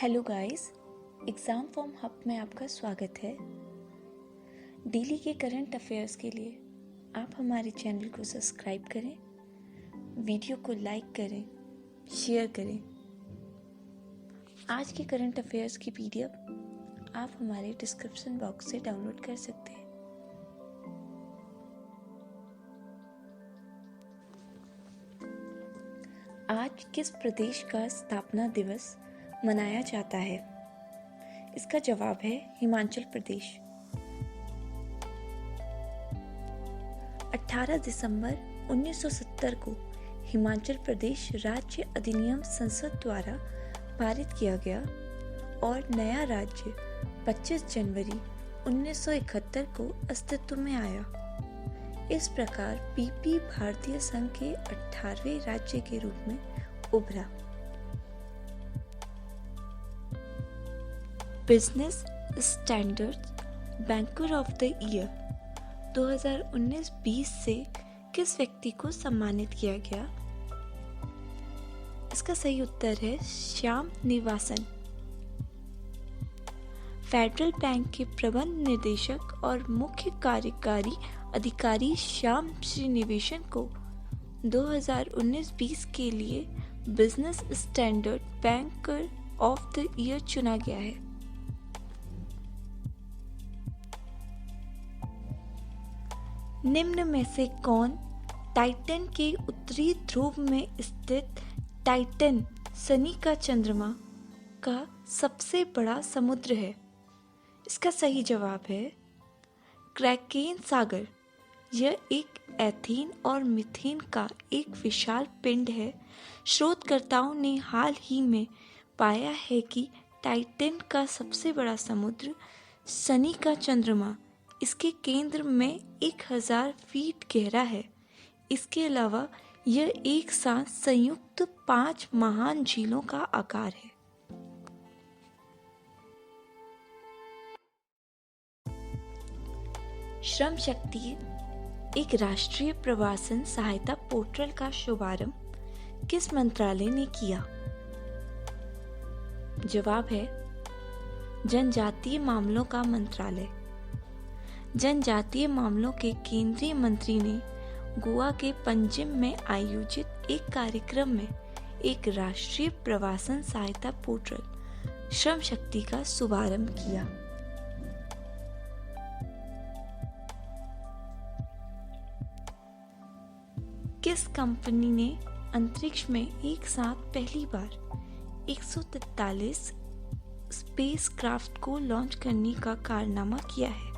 Hello guys, exam form hub में आपका स्वागत है। डेली के करंट अफेयर्स के लिए आप हमारे चैनल को सब्सक्राइब करें, वीडियो को लाइक करें, शेयर करें। आज के करंट अफेयर्स की पीडीएफ आप हमारे डिस्क्रिप्शन बॉक्स से डाउनलोड कर सकते हैं। आज किस प्रदेश का स्थापना दिवस मनाया जाता है? इसका जवाब है हिमाचल प्रदेश। 18 दिसंबर 1970 को हिमाचल प्रदेश राज्य अधिनियम संसद द्वारा पारित किया गया और नया राज्य 25 जनवरी 1971 को अस्तित्व में आया। इस प्रकार पीपी भारतीय संघ के 18वें राज्य के रूप में उभरा। Business standard banker of the year 2019-20 से किस व्यक्ति को सम्मानित किया गया? इसका सही उत्तर है श्याम निवासन। फेडरल बैंक के प्रबंध निदेशक और मुख्य कार्यकारी अधिकारी श्याम श्रीनिवासन को 2019-20 के लिए business standard banker of the year चुना गया है। निम्न में से कौन टाइटन के उत्तरी ध्रुव में स्थित टाइटन शनि का चंद्रमा का सबसे बड़ा समुद्र है? इसका सही जवाब है क्रैकेन सागर। यह एक एथेन और मीथेन का एक विशाल पिंड है। शोधकर्ताओं ने हाल ही में पाया है कि टाइटन का सबसे बड़ा समुद्र शनि का चंद्रमा इसके केंद्र में 1000 फीट गहरा है। इसके अलावा यह एक साथ संयुक्त 5 महान झीलों का आकार है। श्रम शक्ति एक राष्ट्रीय प्रवासन सहायता पोर्टल का शुभारंभ किस मंत्रालय ने किया? जवाब है जनजातीय मामलों का मंत्रालय। जनजातीय मामलों के केंद्रीय मंत्री ने गोवा के पंजिम में आयोजित एक कार्यक्रम में एक राष्ट्रीय प्रवासन सहायता पोर्टल श्रम शक्ति का शुभारंभ किया। किस कंपनी ने अंतरिक्ष में एक साथ पहली बार 143 स्पेसक्राफ्ट को लॉन्च करने का कारनामा किया है?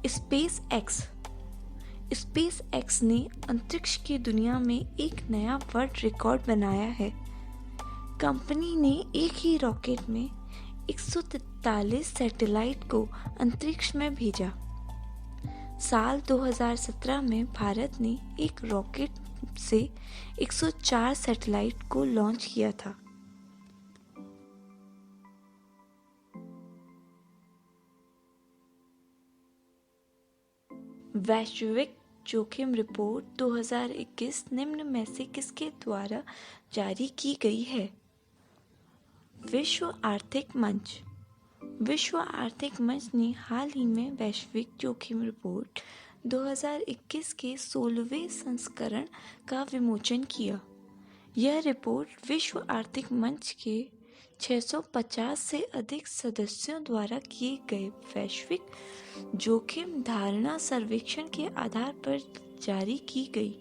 स्पेस एक्स ने अंतरिक्ष की दुनिया में एक नया वर्ल्ड रिकॉर्ड बनाया है। कंपनी ने एक ही रॉकेट में 143 सैटेलाइट को अंतरिक्ष में भेजा। साल 2017 में भारत ने एक रॉकेट से 104 सैटेलाइट को लॉन्च किया था। वैश्विक जोखिम रिपोर्ट 2021 निम्न में से किसके द्वारा जारी की गई है? विश्व आर्थिक मंच। विश्व आर्थिक मंच ने हाल ही में वैश्विक जोखिम रिपोर्ट 2021 के 16वें संस्करण का विमोचन किया। यह रिपोर्ट विश्व आर्थिक मंच के 650 से अधिक सदस्यों द्वारा किए गए वैश्विक जोखिम धारणा सर्वेक्षण के आधार पर जारी की गई।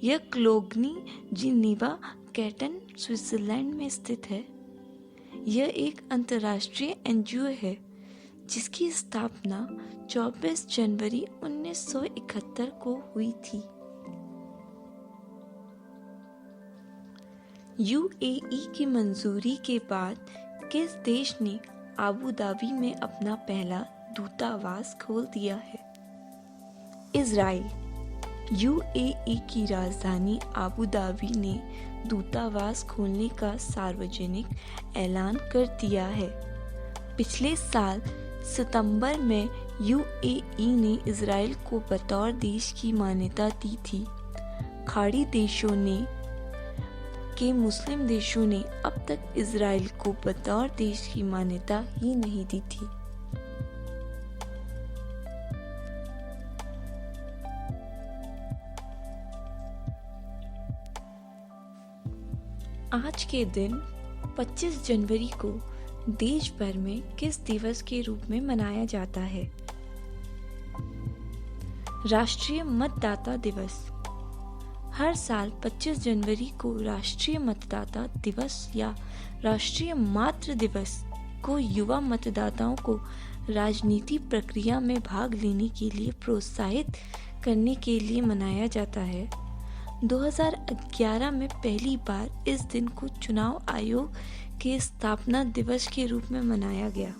यह क्लोगनी जिनेवा कैटन स्विट्जरलैंड में स्थित है। यह एक अंतर्राष्ट्रीय एनजीओ है जिसकी स्थापना 24 जनवरी 1971 को हुई थी। यूएई की मंजूरी के बाद किस देश ने आबू धाबी में अपना पहला दूतावास खोल दिया है? इजराइल। यूएई की राजधानी आबू धाबी ने दूतावास खोलने का सार्वजनिक ऐलान कर दिया है। पिछले साल सितंबर में यूएई ने इजराइल को बतौर देश की मान्यता दी थी। खाड़ी देशों ने के मुस्लिम देशों ने अब तक इजराइल को बतौर देश की मान्यता ही नहीं दी थी। आज के दिन 25 जनवरी को देश भर में किस दिवस के रूप में मनाया जाता है? राष्ट्रीय मतदाता दिवस। हर साल 25 जनवरी को राष्ट्रीय मतदाता दिवस या राष्ट्रीय मातृ दिवस को युवा मतदाताओं को राजनीति प्रक्रिया में भाग लेने के लिए प्रोत्साहित करने के लिए मनाया जाता है। 2011 में पहली बार इस दिन को चुनाव आयोग के स्थापना दिवस के रूप में मनाया गया।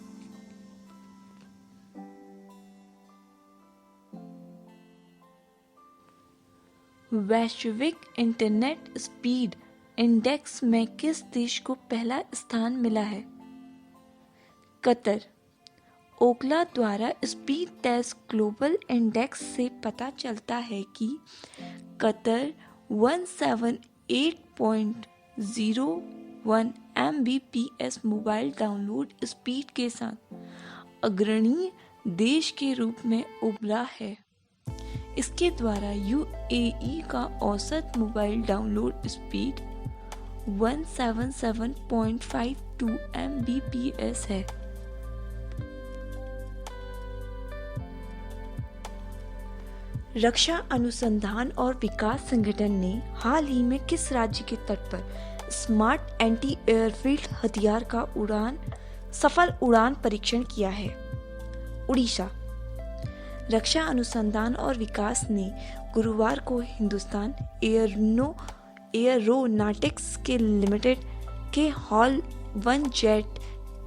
वैश्विक इंटरनेट स्पीड इंडेक्स में किस देश को पहला स्थान मिला है? कतर। ओकला द्वारा स्पीड टेस्ट ग्लोबल इंडेक्स से पता चलता है कि Qatar 178.01 Mbps mobile download speed के साथ अग्रणी देश के रूप में उभरा है। इसके द्वारा यूएई का औसत मोबाइल डाउनलोड स्पीड 177.52 Mbps है। रक्षा अनुसंधान और विकास संगठन ने हाल ही में किस राज्य के तट पर स्मार्ट एंटी एयरफील्ड हथियार का सफल उड़ान परीक्षण किया है? उड़ीसा। रक्षा अनुसंधान और विकास ने गुरुवार को हिंदुस्तान एयरोनॉटिक्स के लिमिटेड के हॉल 1 जेट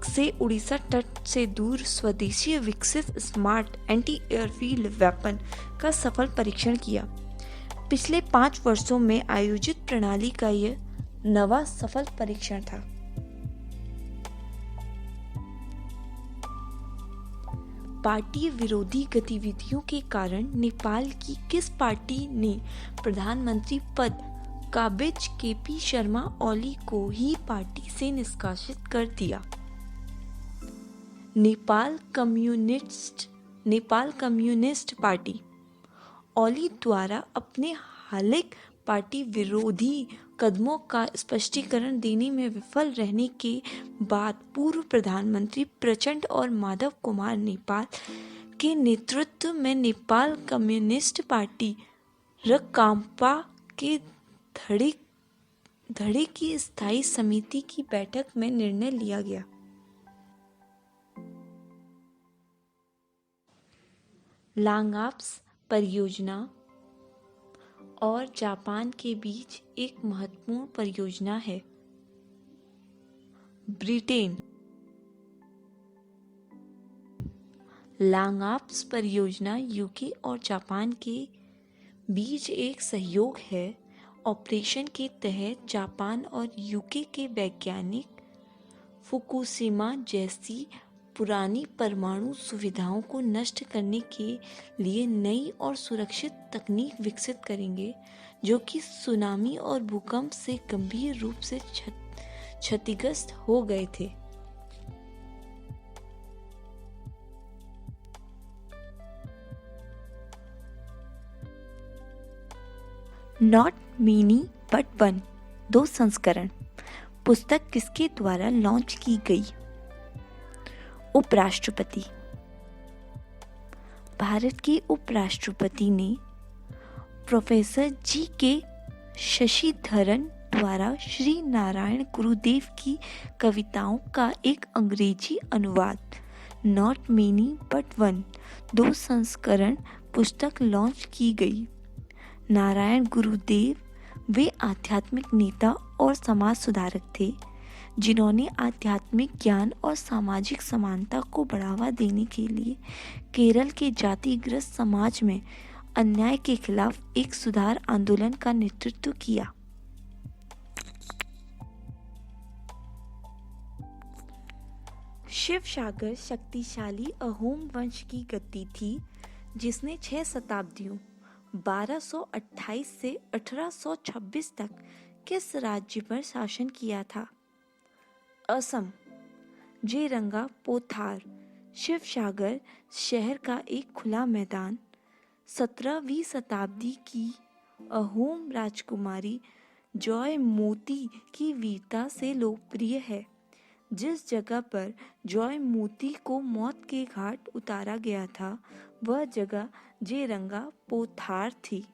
से उड़ीसा तट से दूर स्वदेशी विकसित स्मार्ट एंटी एयरफील्ड वेपन का सफल परीक्षण किया। पिछले 5 वर्षों में आयोजित प्रणाली का यह नवा सफल परीक्षण था। पार्टी विरोधी गतिविधियों के कारण नेपाल की किस पार्टी ने प्रधानमंत्री पद काबिज केपी शर्मा ओली को ही पार्टी से निष्कासित कर दिया? Nepal communist party. ओली द्वारा अपने हालिक पार्टी विरोधी कदमों का स्पष्टीकरण देने में विफल रहने के बाद पूर्व प्रधानमंत्री प्रचंड और माधव कुमार नेपाल के नेतृत्व में नेपाल कम्युनिस्ट पार्टी रकांपा के धड़े की स्थायी समिति की बैठक में निर्णय लिया गया। लांगाप्स परियोजना और जापान के बीच एक महत्वपूर्ण परियोजना है। ब्रिटेन। लांगाप्स परियोजना यूके और जापान के बीच एक सहयोग है। ऑपरेशन के तहत जापान और यूके के वैज्ञानिक फुकुशिमा जैसी पुरानी परमाणु सुविधाओं को नष्ट करने के लिए नई और सुरक्षित तकनीक विकसित करेंगे, जो कि सुनामी और भूकंप से गंभीर रूप से क्षतिग्रस्त हो गए थे। नॉट मेनी बट वन 2 संस्करण पुस्तक किसके द्वारा लॉन्च की गई? उपराष्ट्रपति। भारत के उपराष्ट्रपति ने प्रोफेसर जी.के. शशिधरन द्वारा श्री नारायण गुरुदेव की कविताओं का एक अंग्रेजी अनुवाद नॉट मेनी बट वन 2 संस्करण पुस्तक लॉन्च की गई। नारायण गुरुदेव वे आध्यात्मिक नेता और समाज सुधारक थे, जिन्होंने आध्यात्मिक ज्ञान और सामाजिक समानता को बढ़ावा देने के लिए केरल के जातिग्रस्त समाज में अन्याय के खिलाफ एक सुधार आंदोलन का नेतृत्व किया। शिवसागर शक्तिशाली अहोम वंश की गद्दी थी, जिसने 6 शताब्दियों 1228 से 1826 तक किस राज्य पर शासन किया था? असम। जेरंगा पोथार शिवसागर शहर का एक खुला मैदान 17वीं शताब्दी की अहोम राजकुमारी जॉय मोती की वीरता से लोकप्रिय है। जिस जगह पर जॉय मोती को मौत के घाट उतारा गया था वह जगह जेरंगा पोथार थी।